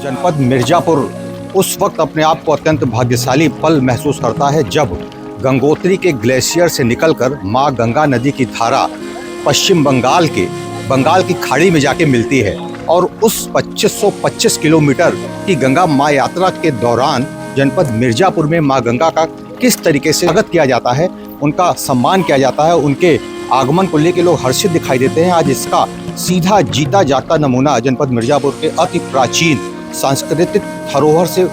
जनपद मिर्जापुर उस वक्त अपने आप को अत्यंत भाग्यशाली पल महसूस करता है जब गंगोत्री के ग्लेशियर से निकलकर मां गंगा नदी की धारा पश्चिम बंगाल की खाड़ी में जाके मिलती है। और उस 2525 किलोमीटर की गंगा मां यात्रा के दौरान जनपद मिर्जापुर में मां गंगा का किस तरीके से स्वागत किया जाता है, उनका सम्मान किया जाता है, उनके आगमन को लेकर लोग हर्षित दिखाई देते हैं। आज इसका सीधा जीता जागता नमूना जनपद मिर्जापुर के अति प्राचीन सांस्कृतिक धरोहर से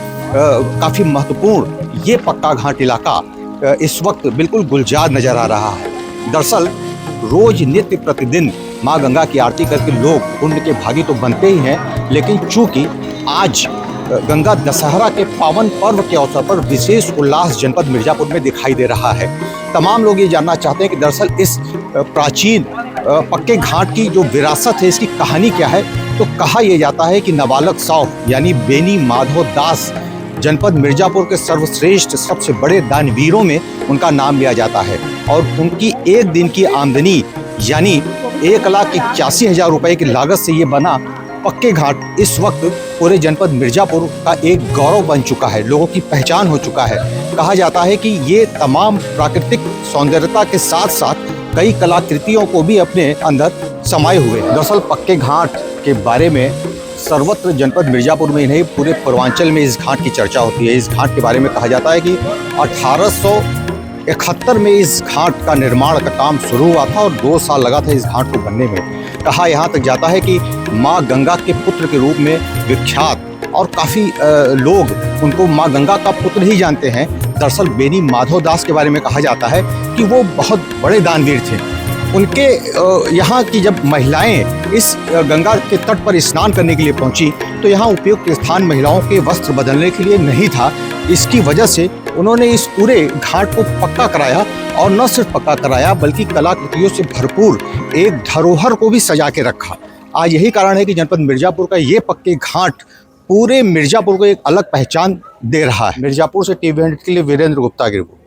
काफ़ी महत्वपूर्ण ये पक्का घाट इलाका इस वक्त बिल्कुल गुलजार नजर आ रहा है। दरअसल रोज नित्य प्रतिदिन माँ गंगा की आरती करके लोग पुण्य के भागी तो बनते ही हैं, लेकिन चूंकि आज गंगा दशहरा के पावन पर्व के अवसर पर विशेष उल्लास जनपद मिर्जापुर में दिखाई दे रहा है। तमाम लोग ये जानना चाहते हैं कि दरअसल इस प्राचीन पक्के घाट की जो विरासत है, इसकी कहानी क्या है। तो कहा यह जाता है कि नाबालक सौफ यानी बेनी माधव दास जनपद मिर्जापुर के सर्वश्रेष्ठ सबसे बड़े दानवीरों में उनका नाम लिया जाता है और उनकी एक दिन की आमदनी यानी 1,81,000 रुपये की लागत से ये बना पक्के घाट इस वक्त पूरे जनपद मिर्जापुर का एक गौरव बन चुका है, लोगों की पहचान हो चुका है। कहा जाता है कि ये तमाम प्राकृतिक सौंदर्यता के साथ साथ कई कलाकृतियों को भी अपने अंदर समाये हुए हैं। दरअसल पक्के घाट के बारे में सर्वत्र जनपद मिर्जापुर में ही नहीं, पूरे पूर्वांचल में इस घाट की चर्चा होती है। इस घाट के बारे में कहा जाता है कि 1871 में इस घाट का निर्माण का काम शुरू हुआ था और 2 साल लगा था इस घाट को बनने में। कहा यहाँ तक जाता है कि माँ गंगा के पुत्र के रूप में विख्यात और काफ़ी लोग उनको माँ गंगा का पुत्र ही जानते हैं। दरअसल बेनी माधव दास के बारे में कहा जाता है कि वो बहुत बड़े दानवीर थे। उनके यहाँ की जब महिलाएं इस गंगा के तट पर स्नान करने के लिए पहुंची तो यहाँ उपयुक्त स्थान महिलाओं के वस्त्र बदलने के लिए नहीं था। इसकी वजह से उन्होंने इस पूरे घाट को पक्का कराया और न सिर्फ पक्का कराया बल्कि कलाकृतियों से भरपूर एक धरोहर को भी सजा के रखा। आज यही कारण है कि जनपद मिर्जापुर का ये पक्के घाट पूरे मिर्जापुर को एक अलग पहचान दे रहा है। मिर्जापुर से टीवी के लिए वीरेंद्र गुप्ता की रिपोर्ट।